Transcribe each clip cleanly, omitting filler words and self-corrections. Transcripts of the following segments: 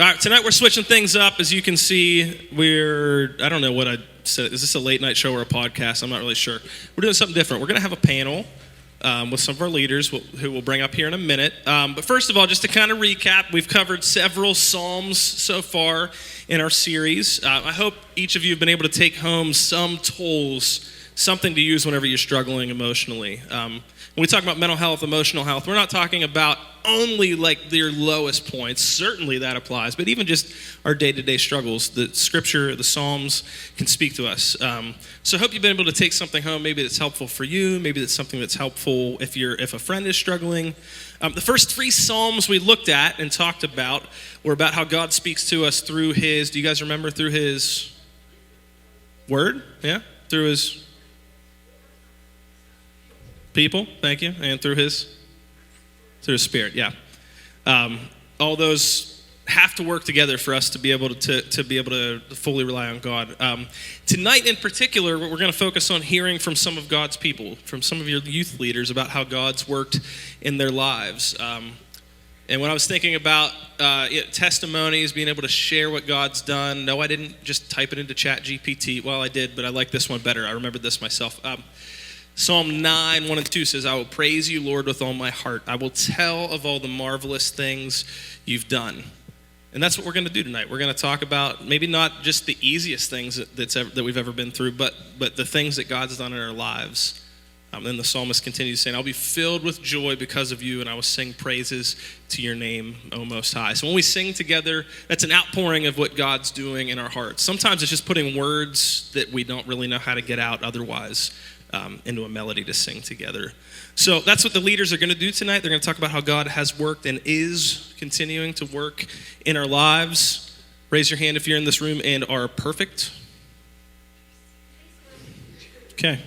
All right, tonight we're switching things up. As you can see, I don't know what I said. Is this a late night show or a podcast? I'm not really sure. We're doing something different. We're going to have a panel with some of our leaders who we'll bring up here in a minute. But first of all, just to kind of recap, we've covered several Psalms so far in our series. I hope each of you have been able to take home some tools, something to use whenever you're struggling emotionally. When we talk about mental health, emotional health, we're not talking about only like your lowest points. Certainly that applies, but even just our day-to-day struggles, the scripture, the Psalms can speak to us. So I hope you've been able to take something home, maybe that's helpful for you, maybe that's something that's helpful if a friend is struggling. The first 3 Psalms we looked at and talked about were about how God speaks to us through his, do you guys remember, through his word? Yeah? Through his people, thank you, and through his spirit, yeah. All those have to work together for us to be able to fully rely on God. Tonight in particular, we're going to focus on hearing from some of God's people, from some of your youth leaders about how God's worked in their lives. And when I was thinking about testimonies, being able to share what God's done, no, I didn't just type it into ChatGPT. Well, I did, but I like this one better. I remembered this myself. Psalm 9, 1 and 2 says, I will praise you, Lord, with all my heart. I will tell of all the marvelous things you've done. And that's what we're going to do tonight. We're going to talk about maybe not just the easiest things that we've ever been through, but the things that God's done in our lives. Then the psalmist continues saying, I'll be filled with joy because of you, and I will sing praises to your name, O Most High. So when we sing together, that's an outpouring of what God's doing in our hearts. Sometimes it's just putting words that we don't really know how to get out otherwise into a melody to sing together. So that's what the leaders are going to do tonight. They're going to talk about how God has worked and is continuing to work in our lives. Raise your hand if you're in this room and are perfect. Okay.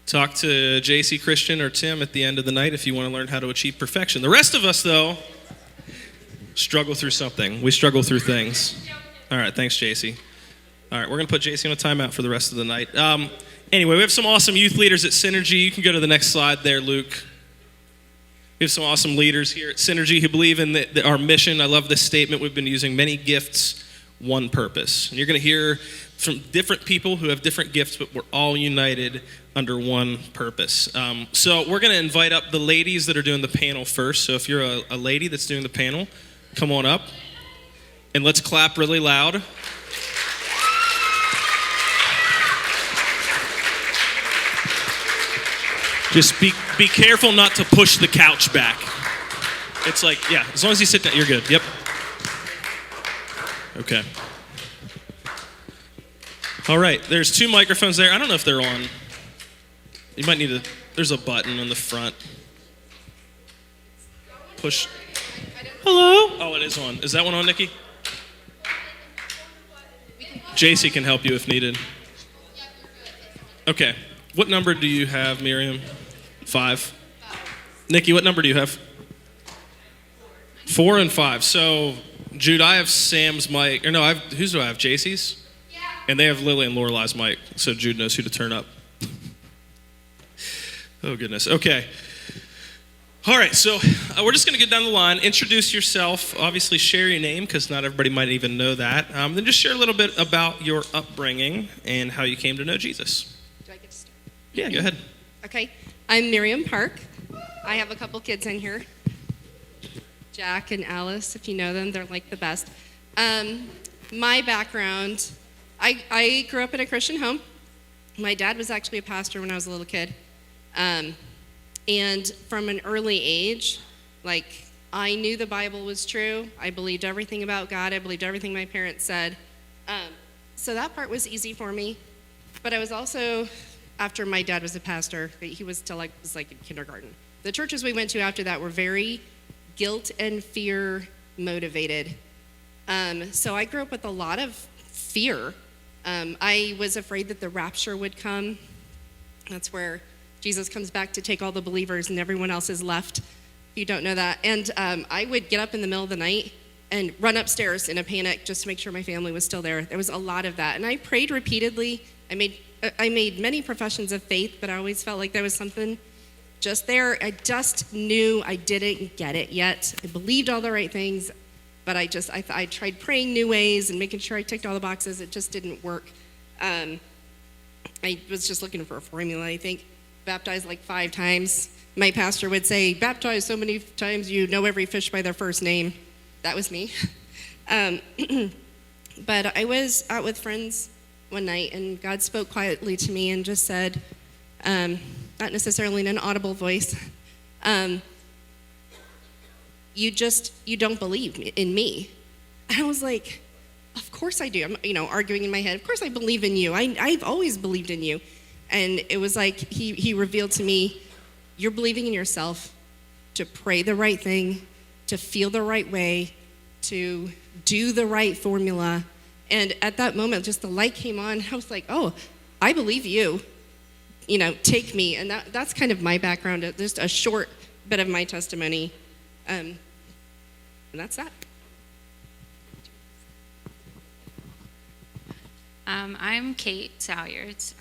Talk to JC, Christian, or Tim at the end of the night if you want to learn how to achieve perfection. The rest of us, though, struggle through something. We struggle through things. All right, thanks, JC. All right, we're going to put JC on a timeout for the rest of the night. Anyway, we have some awesome youth leaders at Synergy. You can go to the next slide there, Luke. We have some awesome leaders here at Synergy who believe in our mission. I love this statement we've been using: many gifts, one purpose. And you're going to hear from different people who have different gifts, but we're all united under one purpose. So we're going to invite up the ladies that are doing the panel first. So if you're a lady that's doing the panel, come on up. And let's clap really loud. Just be careful not to push the couch back. It's like, yeah, as long as you sit down, you're good. Yep. Okay. All right, there's 2 microphones there. I don't know if they're on. You might need there's a button on the front. Push. Hello? Oh, it is on. Is that one on, Nikki? JC can help you if needed. Okay. What number do you have, Miriam? 5. Nikki, what number do you have? 4 and 5. So, Jude, I have Sam's mic. Or no, whose do I have? JC's? Yeah. And they have Lily and Lorelai's mic, so Jude knows who to turn up. Oh, goodness. Okay. All right, so we're just going to get down the line. Introduce yourself. Obviously, share your name, because not everybody might even know that. Then just share a little bit about your upbringing and how you came to know Jesus. Do I get to start? Yeah, go ahead. Okay. I'm Miriam Park. I have a couple kids in here. Jack and Alice, if you know them, they're like the best. My background, I grew up in a Christian home. My dad was actually a pastor when I was a little kid. And from an early age, like, I knew the Bible was true. I believed everything about God. I believed everything my parents said. So that part was easy for me. But I was also, after my dad was a pastor, he was till I was like in kindergarten. The churches we went to after that were very guilt and fear motivated. So I grew up with a lot of fear. I was afraid that the rapture would come. That's where Jesus comes back to take all the believers and everyone else is left, if you don't know that. And I would get up in the middle of the night and run upstairs in a panic just to make sure my family was still there. There was a lot of that. And I prayed repeatedly. I made many professions of faith, but I always felt like there was something just there. I just knew I didn't get it yet. I believed all the right things. but I tried praying new ways and making sure I ticked all the boxes. It just didn't work. I was just looking for a formula, I think. Baptized like 5 times. My pastor would say, baptize so many times you know every fish by their first name. That was me. But I was out with friends one night, and God spoke quietly to me and just said, not necessarily in an audible voice, you don't believe in me. And I was like, of course I do. I'm, arguing in my head. Of course I believe in you. I've always believed in you. And it was like he revealed to me, you're believing in yourself to pray the right thing, to feel the right way, to do the right formula. And at that moment, just the light came on. I was like, oh, I believe you. Take me. And that's kind of my background, just a short bit of my testimony. And that's that. I'm Kate Salyards.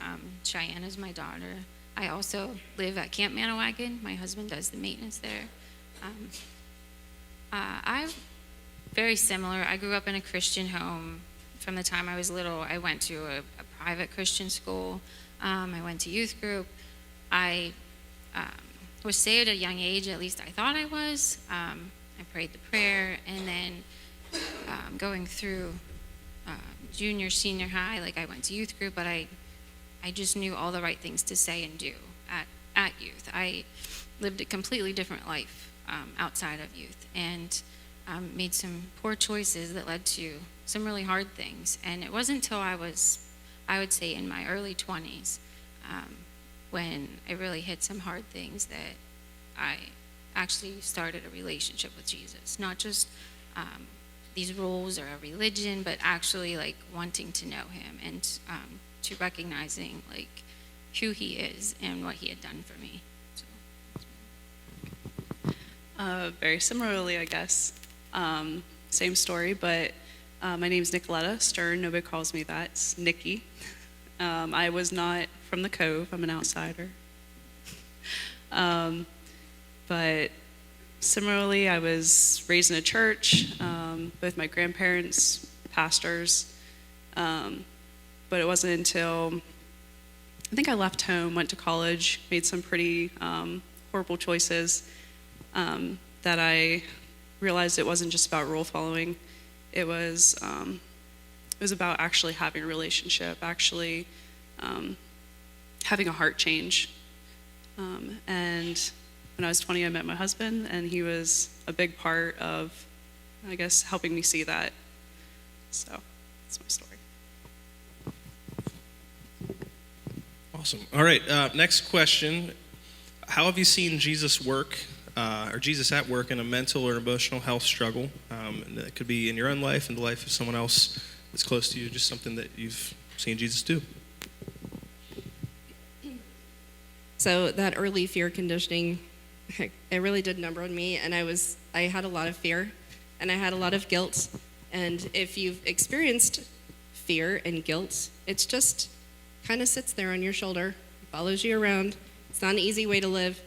Cheyenne is my daughter. I also live at Camp Manawagon. My husband does the maintenance there. I'm very similar. I grew up in a Christian home. From the time I was little, I went to a private Christian school. I went to youth group. I was saved at a young age, at least I thought I was. I prayed the prayer, and then going through junior, senior high, like I went to youth group, but I just knew all the right things to say and do at youth. I lived a completely different life outside of youth, and made some poor choices that led to some really hard things. And it wasn't until I would say in my early 20s, when I really hit some hard things, that I actually started a relationship with Jesus. Not just these rules or a religion, but actually like wanting to know him, and to recognizing like who he is and what he had done for me. So. Very similarly, I guess. Same story, but my name's Nicoletta Stern. Nobody calls me that. It's Nikki. I was not from the Cove. I'm an outsider. But similarly, I was raised in a church. Both my grandparents, pastors. But it wasn't until I think I left home, went to college, made some pretty horrible choices, that I realized it wasn't just about rule following. It was about actually having a relationship, actually having a heart change. And when I was 20, I met my husband, and he was a big part of, I guess, helping me see that. So that's my story. Awesome. All right, next question. How have you seen Jesus work, or Jesus at work in a mental or emotional health struggle? And that could be in your own life, in the life of someone else that's close to you, just something that you've seen Jesus do. So that early fear conditioning, it really did a number on me, and I had a lot of fear, and I had a lot of guilt. And if you've experienced fear and guilt, it's just kind of sits there on your shoulder, follows you around. It's not an easy way to live.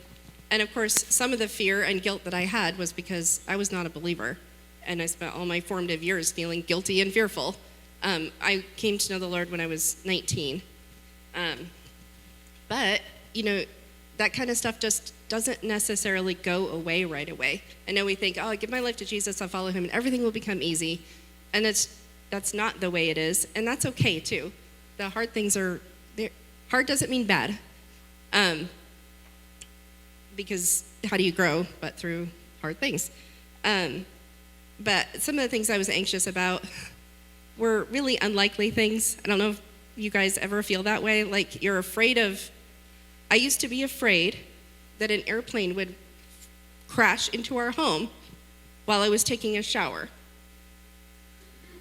And of course, some of the fear and guilt that I had was because I was not a believer, and I spent all my formative years feeling guilty and fearful. I came to know the Lord when I was 19. But, that kind of stuff just doesn't necessarily go away right away. I know we think, I give my life to Jesus, I'll follow him, and everything will become easy. And that's not the way it is, and that's okay too. The hard things hard doesn't mean bad. Because how do you grow but through hard things? But some of the things I was anxious about were really unlikely things. I don't know if you guys ever feel that way. Like you're afraid of, I used to be afraid that an airplane would crash into our home while I was taking a shower.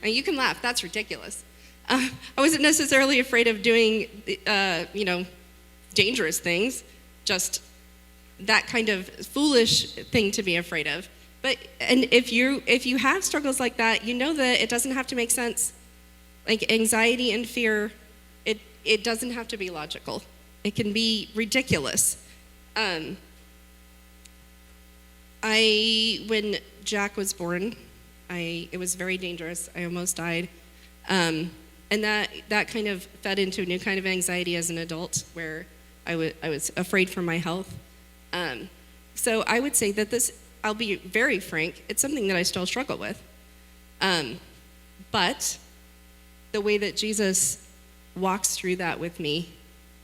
And you can laugh, that's ridiculous. I wasn't necessarily afraid of doing, dangerous things, just that kind of foolish thing to be afraid of. And if you have struggles like that, you know that it doesn't have to make sense. Like anxiety and fear, it doesn't have to be logical. It can be ridiculous. When Jack was born, It was very dangerous. I almost died. And that kind of fed into a new kind of anxiety as an adult where I was afraid for my health. So I would say that this, I'll be very frank, it's something that I still struggle with. But the way that Jesus walks through that with me,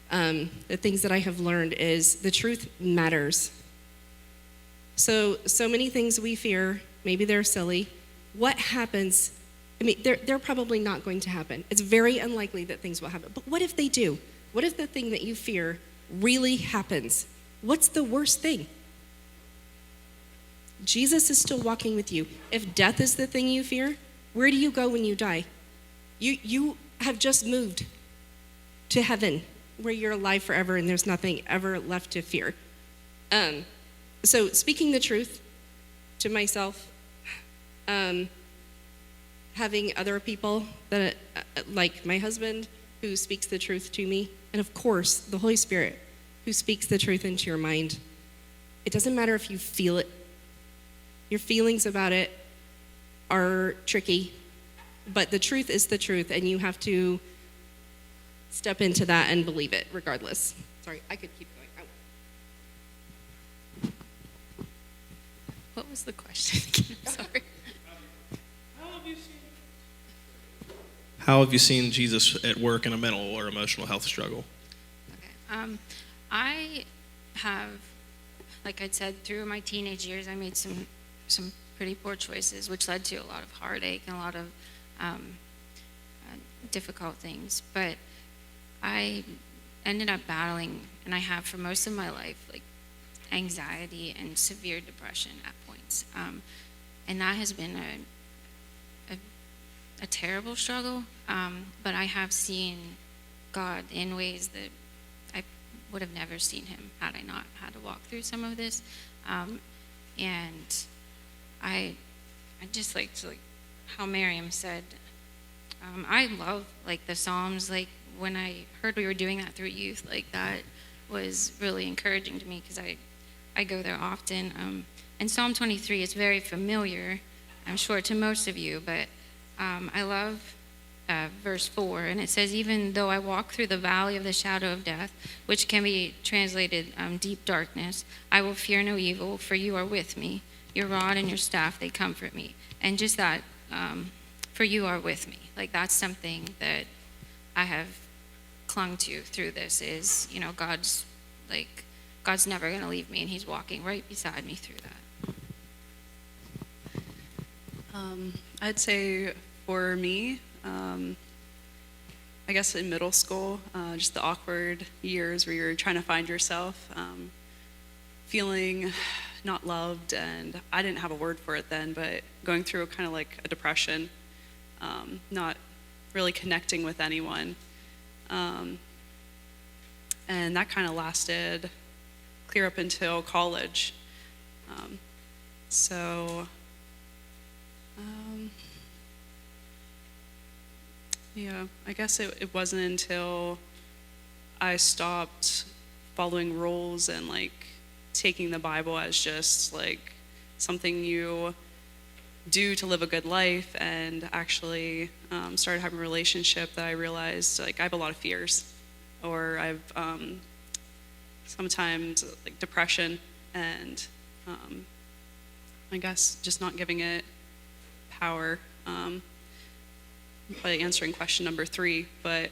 the things that I have learned is the truth matters. So many things we fear, maybe they're silly. What happens? I mean, they're probably not going to happen. It's very unlikely that things will happen. But what if they do? What if the thing that you fear really happens? What's the worst thing? Jesus is still walking with you. If death is the thing you fear, where do you go when you die? You have just moved to heaven where you're alive forever and there's nothing ever left to fear. So speaking the truth to myself, having other people that, like my husband, who speaks the truth to me, and of course, the Holy Spirit, who speaks the truth into your mind. It doesn't matter if you feel it. Your feelings about it are tricky, but the truth is the truth, and you have to step into that and believe it regardless. Sorry, I could keep going. What was the question? I'm sorry. How have you seen Jesus at work in a mental or emotional health struggle? Okay. I have, like I said, through my teenage years, I made some pretty poor choices, which led to a lot of heartache and a lot of difficult things. But I ended up battling, and I have for most of my life, like anxiety and severe depression at points. And that has been a terrible struggle, but I have seen God in ways that I would have never seen him had I not had to walk through some of this. And I just like to, like how Miriam said, I love like the Psalms. Like when I heard we were doing that through youth, like that was really encouraging to me because I go there often. And Psalm 23 is very familiar, I'm sure, to most of you, but I love verse 4, and it says, even though I walk through the valley of the shadow of death, which can be translated deep darkness, I will fear no evil, for you are with me. Your rod and your staff, they comfort me. And just that, for you are with me. Like that's something that I have clung to through this is, you know, God's never going to leave me, and he's walking right beside me through that. I'd say for me, I guess in middle school, just the awkward years where you're trying to find yourself, feeling not loved, and I didn't have a word for it then, but going through kind of like a depression, not really connecting with anyone. And that kind of lasted clear up until college. Yeah, I guess it wasn't until I stopped following rules and like taking the Bible as just like something you do to live a good life, and actually started having a relationship that I realized like I have a lot of fears, or I've sometimes like depression, and I guess just not giving it power. By answering question number 3, but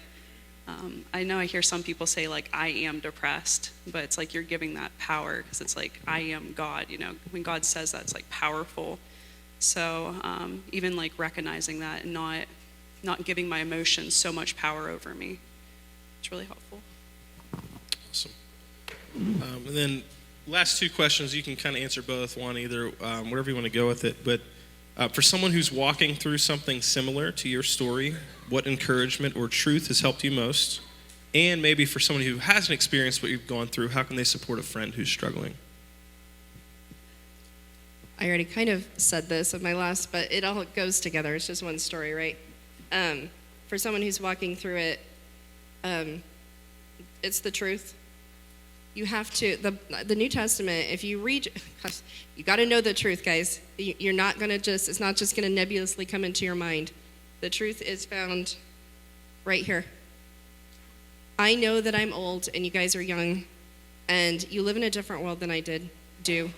I know I hear some people say like I am depressed, but it's like you're giving that power because it's like I am God, you know, when God says that, it's like powerful. So even like recognizing that and not giving my emotions so much power over me, it's really helpful. Awesome. And then last 2 questions, you can kind of answer both, one either, wherever you want to go with it, but for someone who's walking through something similar to your story, what encouragement or truth has helped you most? And maybe for someone who hasn't experienced what you've gone through, how can they support a friend who's struggling? I already kind of said this in my last, but it all goes together. It's just one story, right? For someone who's walking through it, it's the truth. You have to, the New Testament, if you read, you got to know the truth, guys. You're not going to just, it's not just going to nebulously come into your mind. The truth is found right here. I know that I'm old and you guys are young, and you live in a different world than I do.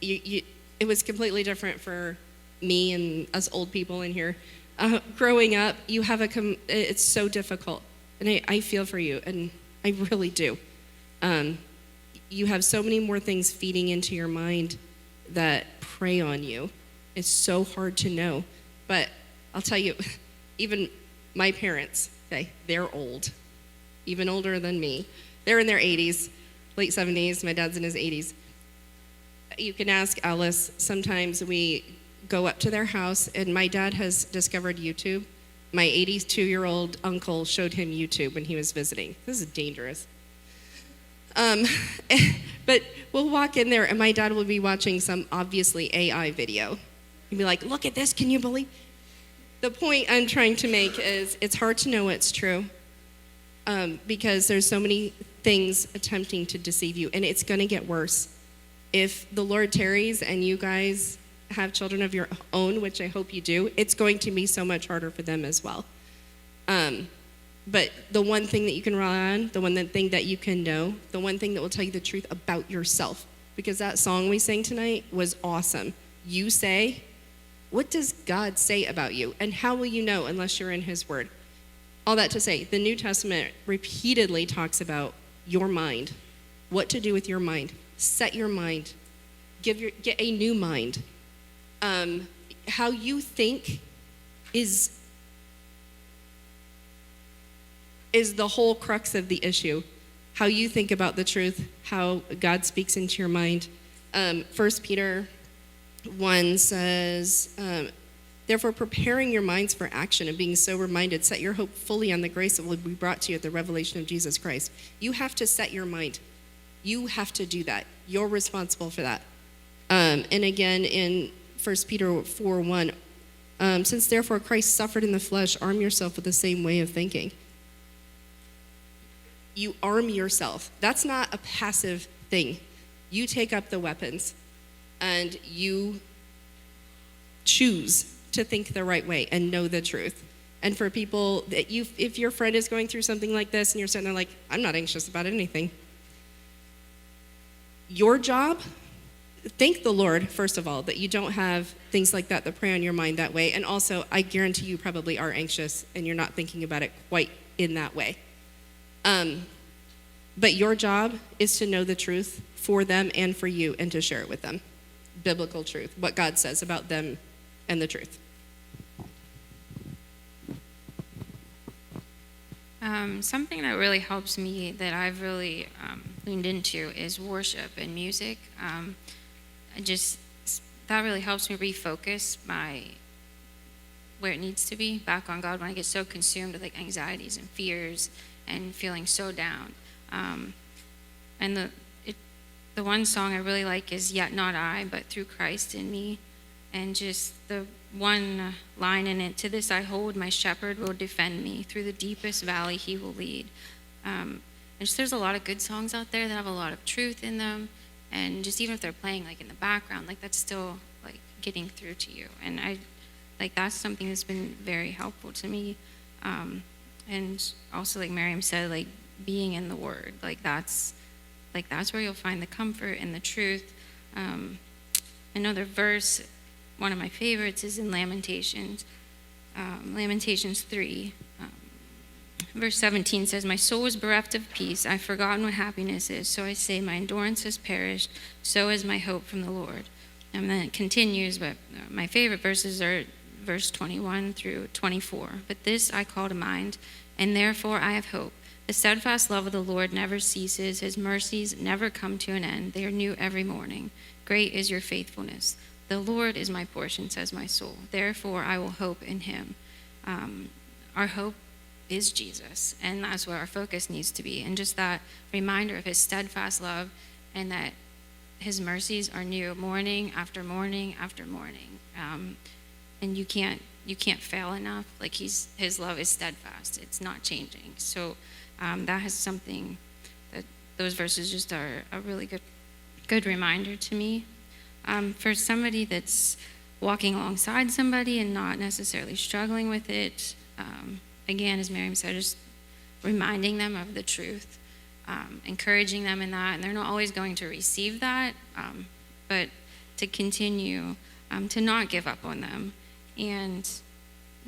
It was completely different for me and us old people in here. Growing up, you have it's so difficult, and I feel for you, and I really do. You have so many more things feeding into your mind that prey on you. It's so hard to know. But I'll tell you, even my parents, okay, they're old, even older than me. They're in their 80s, late 70s. My dad's in his 80s. You can ask Alice. Sometimes we go up to their house, and my dad has discovered YouTube. My 82-year-old uncle showed him YouTube when he was visiting. This is dangerous. But we'll walk in there, and my dad will be watching some obviously AI video. He'll be like, look at this, can you believe? The point I'm trying to make is it's hard to know what's true because there's so many things attempting to deceive you, and it's going to get worse. If the Lord tarries and you guys have children of your own, which I hope you do, it's going to be so much harder for them as well. But the one thing that you can rely on, the one thing that you can know, the one thing that will tell you the truth about yourself, because that song we sang tonight was awesome. You say, what does God say about you? And how will you know unless you're in his word? All that to say, the New Testament repeatedly talks about your mind, what to do with your mind. Set your mind. Get a new mind. How you think is the whole crux of the issue. How you think about the truth, how God speaks into your mind. 1 Peter 1 says, therefore preparing your minds for action and being sober-minded, set your hope fully on the grace that will be brought to you at the revelation of Jesus Christ. You have to set your mind. You have to do that. You're responsible for that. And again, in 1 Peter 4:1, since therefore Christ suffered in the flesh, arm yourself with the same way of thinking. You arm yourself. That's not a passive thing. You take up the weapons and you choose to think the right way and know the truth. And for people that if your friend is going through something like this and you're sitting there like, I'm not anxious about anything. Your job, thank the Lord, first of all, that you don't have things like that prey on your mind that way. And also, I guarantee you probably are anxious and you're not thinking about it quite in that way. But your job is to know the truth for them and for you and to share it with them. Biblical truth, what God says about them and the truth. Something that really helps me that I've really leaned into is worship and music. That really helps me refocus where it needs to be, back on God when I get so consumed with like anxieties and fears and feeling so down. And the one song I really like is Yet Not I, but Through Christ in Me. And just the one line in it, to this I hold, my shepherd will defend me. Through the deepest valley he will lead. And there's a lot of good songs out there that have a lot of truth in them. And just even if they're playing like in the background, like that's still like getting through to you. And that's something that's been very helpful to me. And also like Miriam said, like being in the word, that's where you'll find the comfort and the truth. Another verse, one of my favorites, is in Lamentations. Lamentations 3, verse 17 says, my soul is bereft of peace. I've forgotten what happiness is. So I say, my endurance has perished. So is my hope from the Lord. And then it continues, but my favorite verses are verse 21 through 24. But this I call to mind, and therefore I have hope. The steadfast love of the Lord never ceases. His mercies never come to an end. They are new every morning. Great is your faithfulness. The Lord is my portion, says my soul. Therefore I will hope in him. Our hope is Jesus, and that's where our focus needs to be. And just that reminder of his steadfast love and that his mercies are new morning after morning after morning. And you can't fail enough. Like his love is steadfast. It's not changing. So that is something that those verses just are a really good reminder to me. For somebody that's walking alongside somebody and not necessarily struggling with it, again, as Miriam said, just reminding them of the truth, encouraging them in that, and they're not always going to receive that, but to continue to not give up on them, and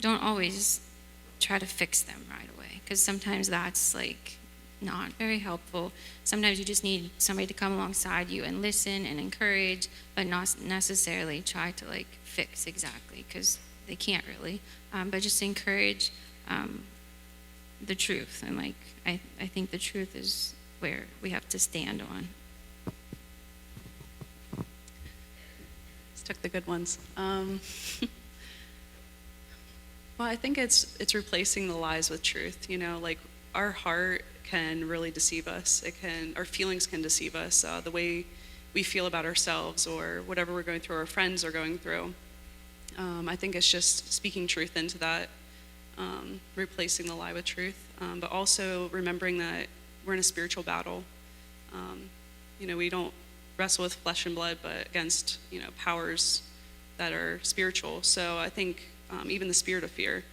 don't always try to fix them right away, because sometimes that's like not very helpful. Sometimes you just need somebody to come alongside you and listen and encourage, but not necessarily try to like fix exactly, because they can't really, but just encourage the truth. And like I think the truth is where we have to stand on. Let's took the good ones. Well, I think it's replacing the lies with truth. You know, like our heart can really deceive us. Our feelings can deceive us. The way we feel about ourselves or whatever we're going through, our friends are going through. I think it's just speaking truth into that, replacing the lie with truth, but also remembering that we're in a spiritual battle. You know, we don't wrestle with flesh and blood, but against, you know, powers that are spiritual. So I think even the spirit of fear,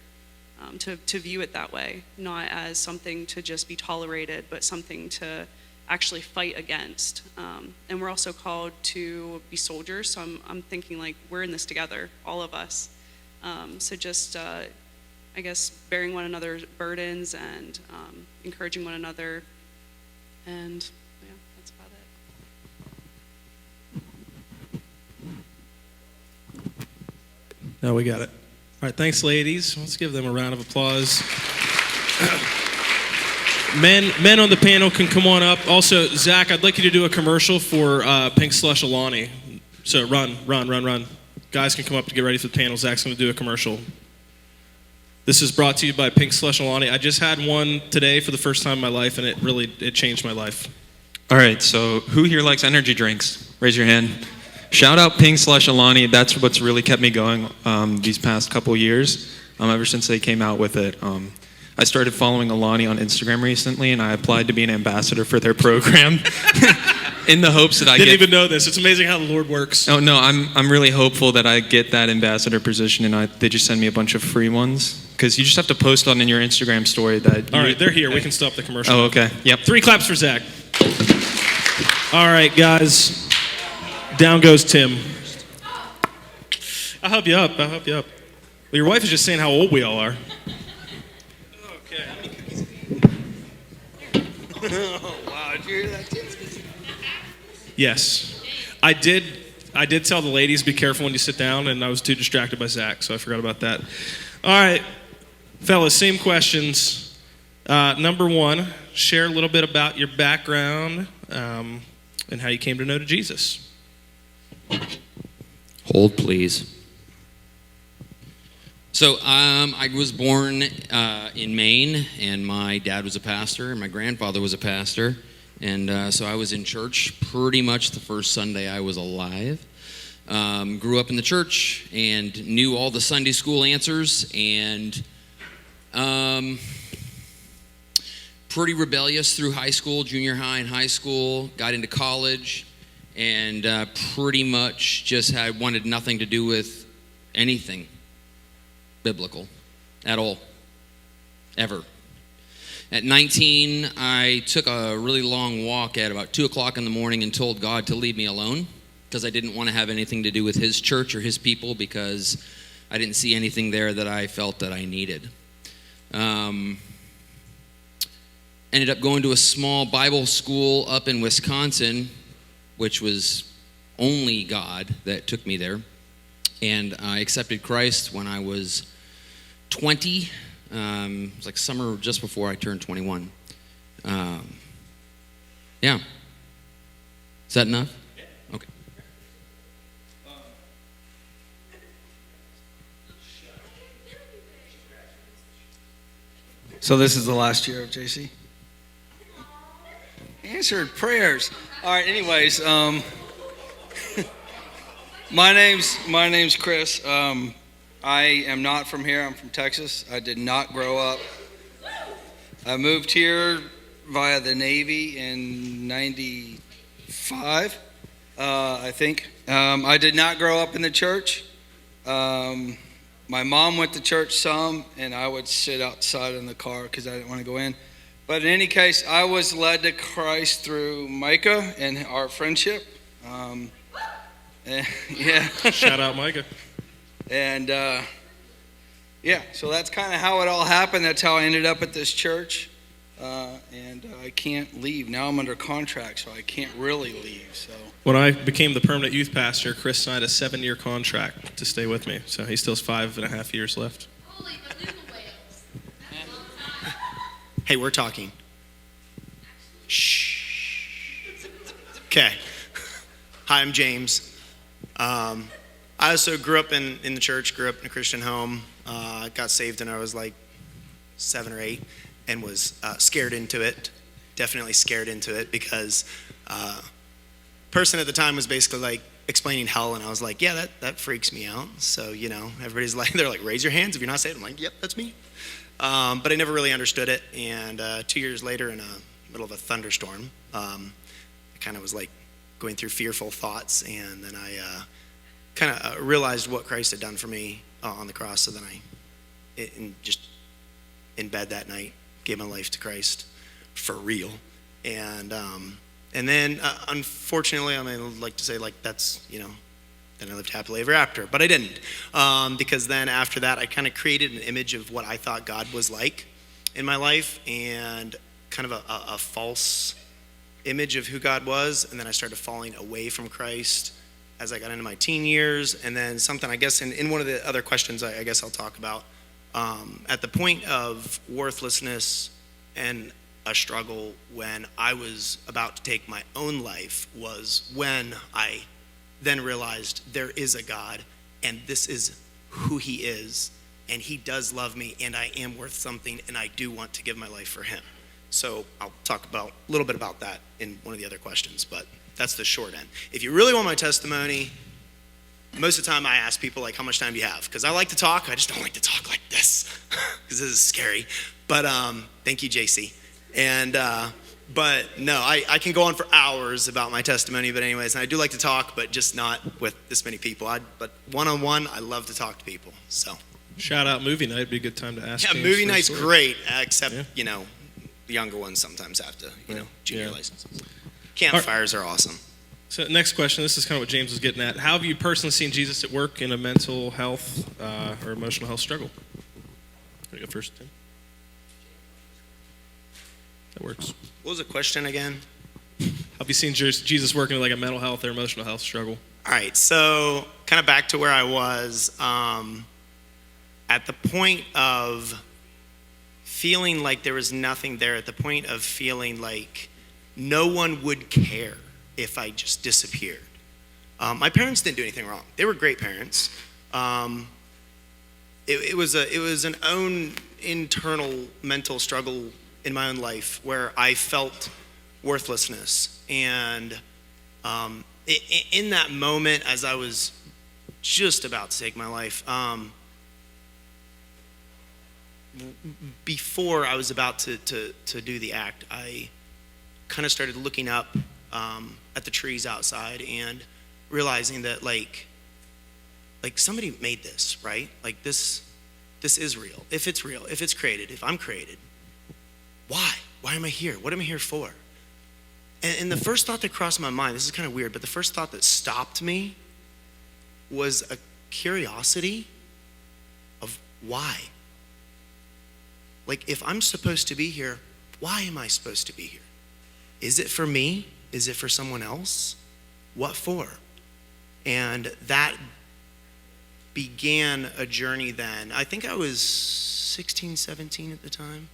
to view it that way, not as something to just be tolerated, but something to actually fight against. And we're also called to be soldiers, so I'm thinking like we're in this together, all of us. So just, I guess, bearing one another's burdens and encouraging one another, and yeah, that's about it. No, we got it. All right, thanks, ladies. Let's give them a round of applause. Men on the panel can come on up. Also, Zach, I'd like you to do a commercial for Pink Slush Alani. So run. Guys can come up to get ready for the panel. Zach's going to do a commercial. This is brought to you by Pink Slush Alani. I just had one today for the first time in my life, and it changed my life. All right, so who here likes energy drinks? Raise your hand. Shout out Pink Slush Alani. That's what's really kept me going these past couple years, ever since they came out with it. I started following Alani on Instagram recently, and I applied to be an ambassador for their program in the hopes that I Didn't even know this. It's amazing how the Lord works. Oh no, I'm really hopeful that I get that ambassador position, and they just send me a bunch of free ones, because you just have to post on in your Instagram story that. All right, they're here. We can stop the commercial. Oh, okay. Yep. 3 claps for Zach. All right, guys. Down goes Tim. I'll help you up. Well, your wife is just saying how old we all are. Okay. Oh, wow, did you hear that, Tim? Yes. I did tell the ladies, be careful when you sit down, and I was too distracted by Zach, so I forgot about that. All right, fellas, same questions. Number 1, share a little bit about your background and how you came to know Jesus. Hold, please. So I was born in Maine, and my dad was a pastor, and my grandfather was a pastor. And so I was in church pretty much the first Sunday I was alive. Grew up in the church and knew all the Sunday school answers, and pretty rebellious through high school, junior high and high school, got into college, and pretty much just wanted nothing to do with anything biblical at all, ever. At 19, I took a really long walk at about 2 o'clock in the morning and told God to leave me alone, because I didn't want to have anything to do with his church or his people, because I didn't see anything there that I felt that I needed. Ended up going to a small Bible school up in Wisconsin, which was only God that took me there. And I accepted Christ when I was 20. It was like summer just before I turned 21. Yeah. Is that enough? Okay. So this is the last year of JC? Answered prayers. All right, anyways, my name's Chris. I am not from here. I'm from Texas. I did not grow up. I moved here via the Navy in 95, I think. I did not grow up in the church. My mom went to church some, and I would sit outside in the car because I didn't want to go in. But in any case, I was led to Christ through Micah and our friendship. Yeah. Shout out Micah. And yeah, so that's kind of how it all happened. That's how I ended up at this church. And I can't leave. Now I'm under contract, so I can't really leave. So When I became the permanent youth pastor, Chris signed a 7-year contract to stay with me. So he still has 5.5 years left. Hey, we're talking. Shh. Okay. Hi, I'm James. I also grew up in the church, grew up in a Christian home. Got saved when I was like 7 or 8 and was scared into it. Definitely scared into it because person at the time was basically like explaining hell, and I was like, yeah, that freaks me out. So, you know, everybody's like, they're like, raise your hands if you're not saved. I'm like, yep, that's me. But I never really understood it. And 2 years later, in the middle of a thunderstorm, I kind of was like going through fearful thoughts, and then I kind of realized what Christ had done for me on the cross. So then just in bed that night, gave my life to Christ for real. And then, unfortunately, I mean, I'd like to say, like, that's, you know, then I lived happily ever after. But I didn't. Because then after that, I kind of created an image of what I thought God was like in my life, and kind of a false image of who God was. And then I started falling away from Christ as I got into my teen years. And then something, I guess, in one of the other questions I guess I'll talk about, at the point of worthlessness and a struggle when I was about to take my own life was when I then realized there is a God, and this is who he is, and he does love me, and I am worth something, and I do want to give my life for him. So I'll talk about a little bit about that in one of the other questions, but that's the short end. If you really want my testimony, most of the time I ask people, like, how much time do you have? Because I like to talk. I just don't like to talk like this because this is scary. But thank you, JC. And but no, I can go on for hours about my testimony. But anyways, and I do like to talk, but just not with this many people. But one-on-one, I love to talk to people. So Shout out movie night. It'd be a good time to ask. yeah, James movie for a night's story. great, except Yeah. you know, the younger ones sometimes have to, you know, junior Yeah. licenses. Campfires are awesome. So next question, this is kind of what James was getting at. How have you personally seen Jesus at work in a mental health or emotional health struggle? There you go first, Tim. That works. What was the question again? Have you seen Jesus working in like a mental health or emotional health struggle? All right, so kind of back to where I was, at the point of feeling like there was nothing there, at the point of feeling like no one would care if I just disappeared. My parents didn't do anything wrong. They were great parents. It was an own internal mental struggle in my own life where I felt worthlessness. And in that moment, as I was just about to take my life, before I was about to do the act, I kind of started looking up at the trees outside and realizing that like somebody made this, right? Like this is real. If it's real, if it's created, if I'm created, why? Why am I here? What am I here for? And the first thought that crossed my mind, this is kind of weird, but the first thought that stopped me was a curiosity of why. Like, if I'm supposed to be here, why am I supposed to be here? Is it for me? Is it for someone else? What for? And that began a journey then. I think I was 16, 17 at the time.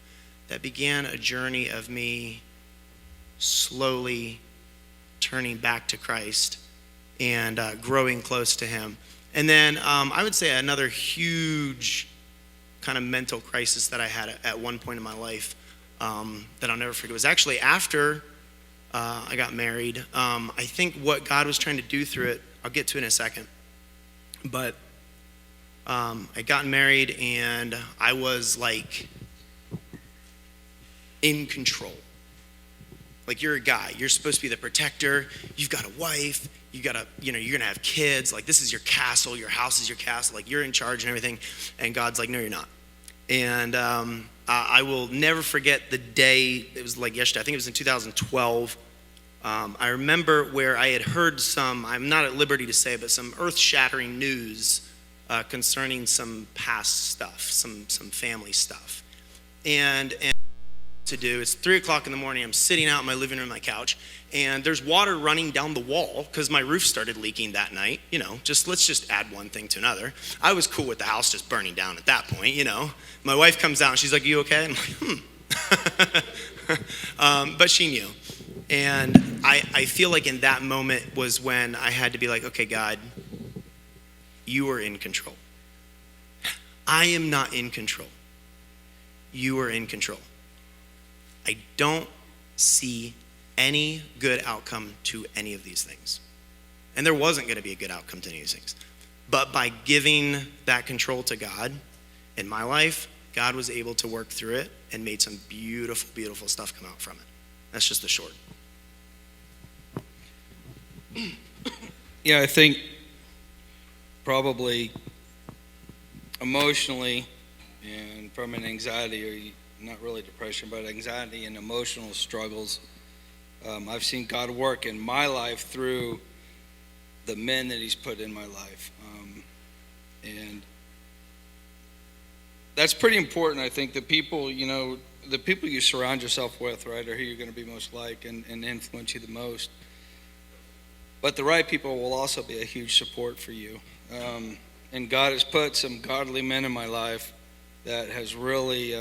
That began a journey of me slowly turning back to Christ and growing close to him. And then I would say another huge kind of mental crisis that I had at one point in my life that I'll never forget was actually after I got married. I think what God was trying to do through it, I'll get to in a second. But I got married and I was like in control. Like, you're a guy. You're supposed to be the protector. You've got a wife. You're going to have kids. Like, this is your castle. Your house is your castle. Like, you're in charge and everything. And God's like, no, you're not. And I will never forget the day. It was like yesterday. I think it was in 2012. I remember where I had heard some, I'm not at liberty to say, but some earth-shattering news concerning some past stuff, some family stuff. And to do. It's 3 o'clock in the morning. I'm sitting out in my living room on my couch, and there's water running down the wall because my roof started leaking that night. Let's just add one thing to another. I was cool with the house just burning down at that point. My wife comes down and she's like, "You okay?" I'm like, but she knew. And I feel like in that moment was when I had to be like, okay, God, you are in control. I am not in control. You are in control. I don't see any good outcome to any of these things. And there wasn't going to be a good outcome to any of these things. But by giving that control to God in my life, God was able to work through it and made some beautiful, beautiful stuff come out from it. That's just the short. Yeah, I think probably emotionally and from an anxiety, or not really depression, but anxiety and emotional struggles, I've seen God work in my life through the men that he's put in my life. And that's pretty important. I think the people you surround yourself with, right, are who you're going to be most like and influence you the most. But the right people will also be a huge support for you. And God has put some godly men in my life that has really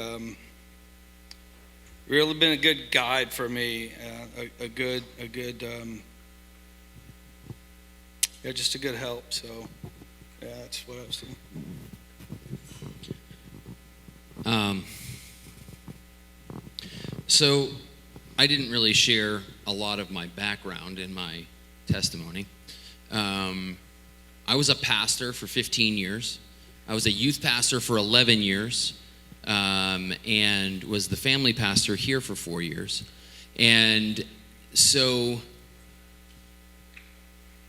been a good guide for me, just a good help. So, yeah, that's what I've seen. So I didn't really share a lot of my background in my testimony. I was a pastor for 15 years. I was a youth pastor for 11 years, and was the family pastor here for 4 years. And so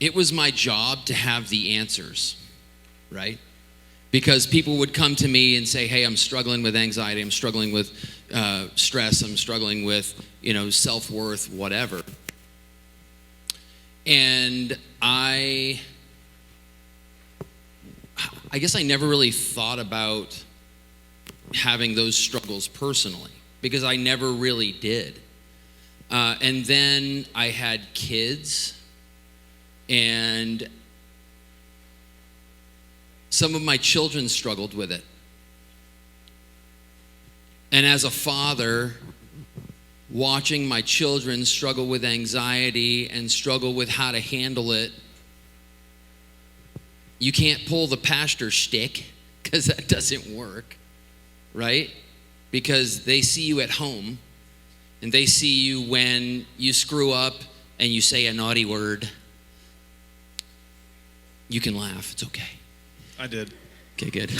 it was my job to have the answers, right? Because people would come to me and say, hey, I'm struggling with anxiety, I'm struggling with stress, I'm struggling with, self-worth, whatever. And I guess I never really thought about having those struggles personally, because I never really did. And then I had kids, and some of my children struggled with it. And as a father, watching my children struggle with anxiety and struggle with how to handle it, you can't pull the pastor shtick, because that doesn't work, right? Because they see you at home, and they see you when you screw up and you say a naughty word. You can laugh, it's okay. I did. Okay, good.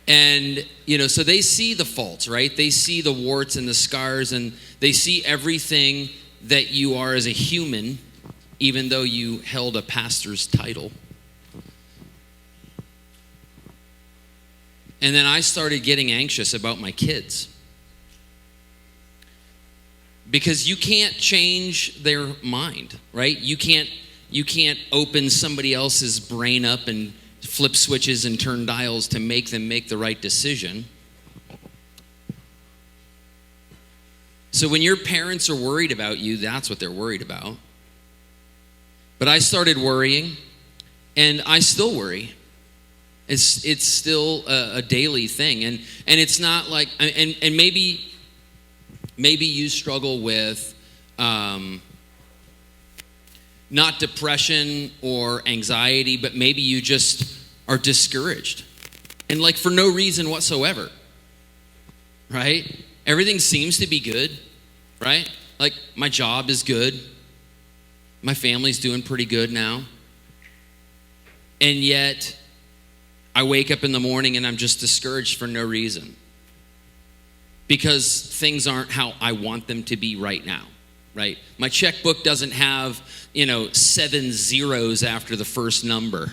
And, so they see the faults, right? They see the warts and the scars, and they see everything that you are as a human, even though you held a pastor's title. And then I started getting anxious about my kids. Because you can't change their mind, right? You can't open somebody else's brain up and flip switches and turn dials to make them make the right decision. So when your parents are worried about you, that's what they're worried about. But I started worrying, and I still worry. It's still a daily thing, and it's not like, and maybe you struggle with not depression or anxiety, but maybe you just are discouraged, and like for no reason whatsoever, right? Everything seems to be good, right? Like my job is good, my family's doing pretty good now, and yet I wake up in the morning and I'm just discouraged for no reason. because things aren't how I want them to be right now, right? My checkbook doesn't have, 7 zeros after the first number.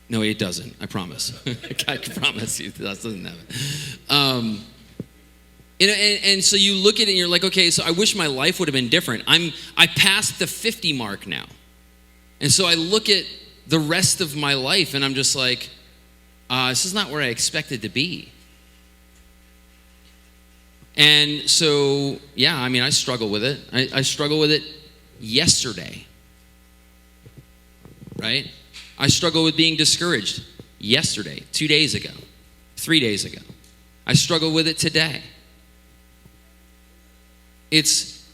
No, it doesn't. I promise. I can promise you that doesn't have it. And so you look at it and you're like, okay, so I wish my life would have been different. I passed the 50 mark now. And so I look at the rest of my life and I'm just like, this is not where I expected to be. And so, yeah, I struggle with it. I struggle with it yesterday, right? I struggle with being discouraged yesterday, 2 days ago, 3 days ago. I struggle with it today. It's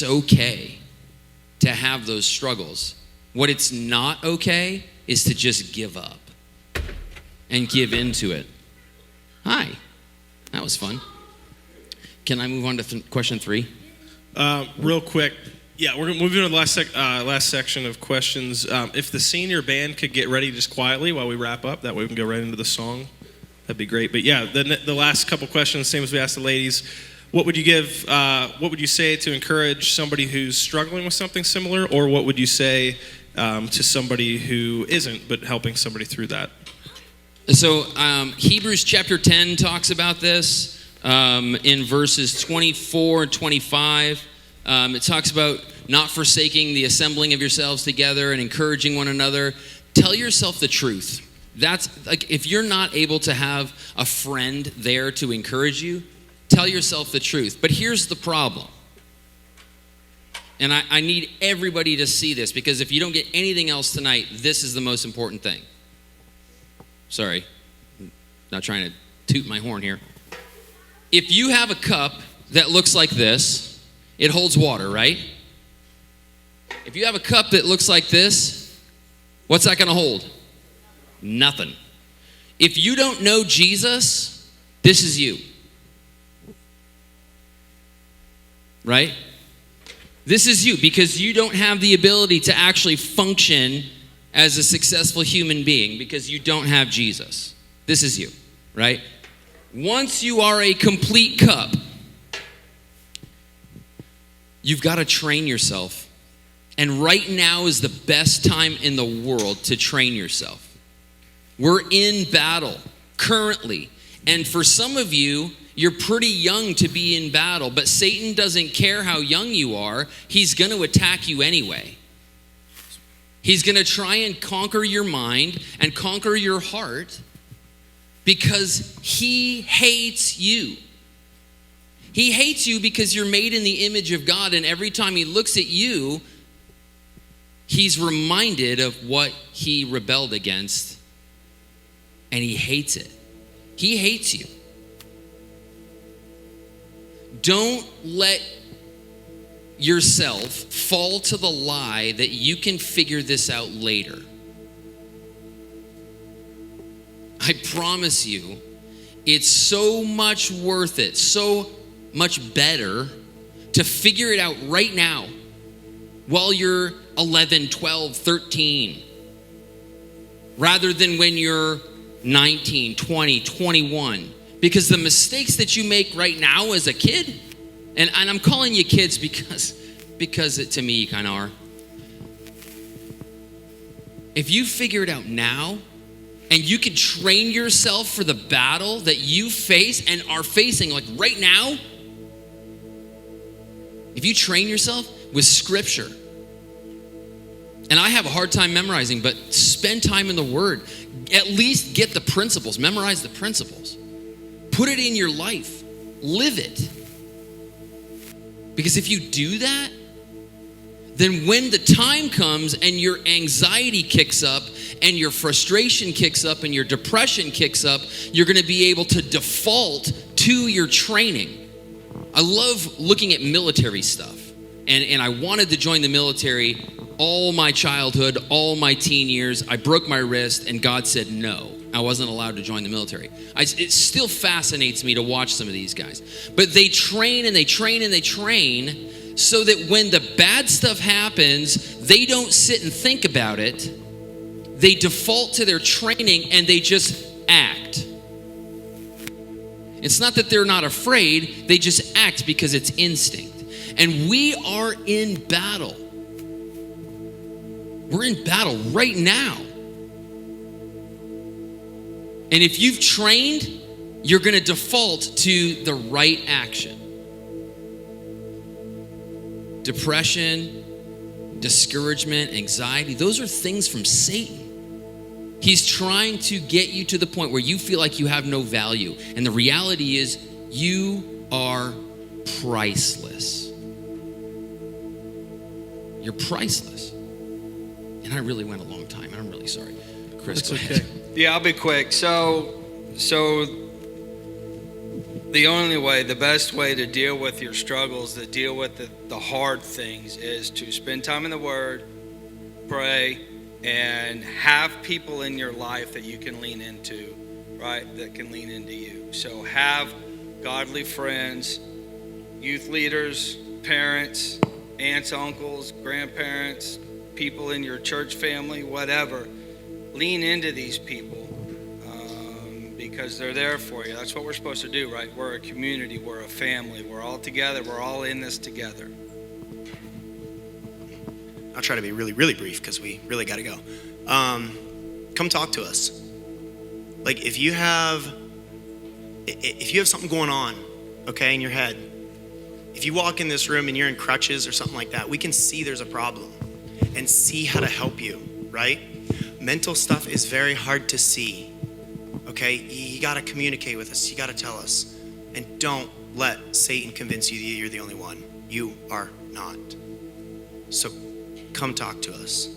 okay to have those struggles. What it's not okay is to just give up and give into it. Hi, that was fun. Can I move on to question 3? Real quick. Yeah, we're moving to the last section of questions. If the senior band could get ready just quietly while we wrap up, that way we can go right into the song, that'd be great. But yeah, the last couple questions, same as we asked the ladies. What would you say to encourage somebody who's struggling with something similar, or what would you say to somebody who isn't, but helping somebody through that? So Hebrews chapter 10 talks about this in verses 24 and 25. It talks about not forsaking the assembling of yourselves together and encouraging one another. Tell yourself the truth. That's like, if you're not able to have a friend there to encourage you, tell yourself the truth. But here's the problem. And I need everybody to see this, because if you don't get anything else tonight, this is the most important thing. Sorry, not trying to toot my horn here. If you have a cup that looks like this, it holds water, right? If you have a cup that looks like this, what's that going to hold? Nothing. If you don't know Jesus, this is you. Right? This is you, because you don't have the ability to actually function as a successful human being because you don't have Jesus. This is you, right? Once you are a complete cup, you've got to train yourself. And right now is the best time in the world to train yourself. We're in battle currently. And for some of you, you're pretty young to be in battle, but Satan doesn't care how young you are. He's going to attack you anyway. He's going to try and conquer your mind and conquer your heart because he hates you. He hates you because you're made in the image of God, and every time he looks at you, he's reminded of what he rebelled against, and he hates it. He hates you. Don't let yourself fall to the lie that you can figure this out later. I promise you, it's so much worth it, so much better to figure it out right now while you're 11, 12, 13, rather than when you're 19, 20, 21. Because the mistakes that you make right now as a kid, and I'm calling you kids because it, to me, you kind of are. If you figure it out now, and you can train yourself for the battle that you face and are facing, like right now, if you train yourself with scripture, and I have a hard time memorizing, but spend time in the Word. At least get the principles, memorize the principles. Put it in your life, live it. Because if you do that, then when the time comes and your anxiety kicks up and your frustration kicks up and your depression kicks up, you're going to be able to default to your training. I love looking at military stuff. And I wanted to join the military all my childhood, all my teen years. I broke my wrist and God said no. I wasn't allowed to join the military. It still fascinates me to watch some of these guys. But they train and they train and they train so that when the bad stuff happens, they don't sit and think about it. they default to their training and they just act. It's not that they're not afraid, they just act because it's instinct. And we are in battle. We're in battle right now. And if you've trained, you're going to default to the right action. Depression, discouragement, anxiety, those are things from Satan. He's trying to get you to the point where you feel like you have no value. And the reality is, you are priceless. You're priceless. And I really went a long time, and I'm really sorry. Chris, It's go ahead. okay. Yeah, I'll be quick. So the only way, the best way to deal with your struggles, to deal with the hard things, is to spend time in the Word, pray, and have people in your life that you can lean into, right? That can lean into you. So have godly friends, youth leaders, parents, aunts, uncles, grandparents, people in your church family, whatever. Lean into these people because they're there for you. That's what we're supposed to do, right? We're a community. We're a family. We're all together. We're all in this together. I'll try to be really, really brief because we really got to go. Come talk to us. Like if you have something going on, okay, in your head, if you walk in this room and you're in crutches or something like that, we can see there's a problem and see how to help you, right? Mental stuff is very hard to see, okay? You got to communicate with us. You got to tell us. And don't let Satan convince you that you're the only one. You are not. So come talk to us.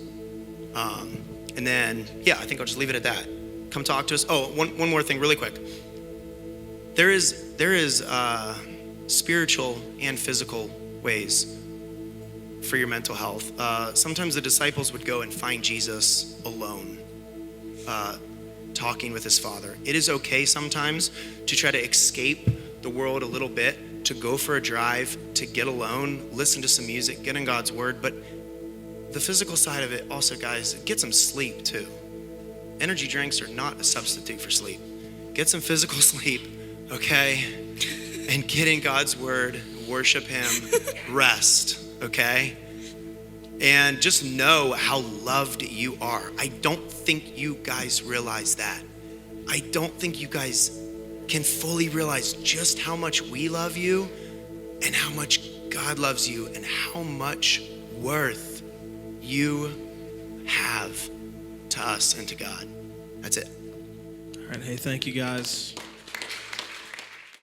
And then, yeah, I think I'll just leave it at that. Come talk to us. Oh, one more thing really quick. There is spiritual and physical ways for your mental health. Sometimes the disciples would go and find Jesus alone, talking with his Father. It is okay sometimes to try to escape the world a little bit, to go for a drive, to get alone, listen to some music, get in God's Word. But the physical side of it also, guys, get some sleep too. Energy drinks are not a substitute for sleep. Get some physical sleep, okay? And get in God's Word, worship him, rest, okay? And just know how loved you are. I don't think you guys realize that. I don't think you guys can fully realize just how much we love you and how much God loves you and how much worth you have to us and to God. That's it. All right. Hey, thank you guys.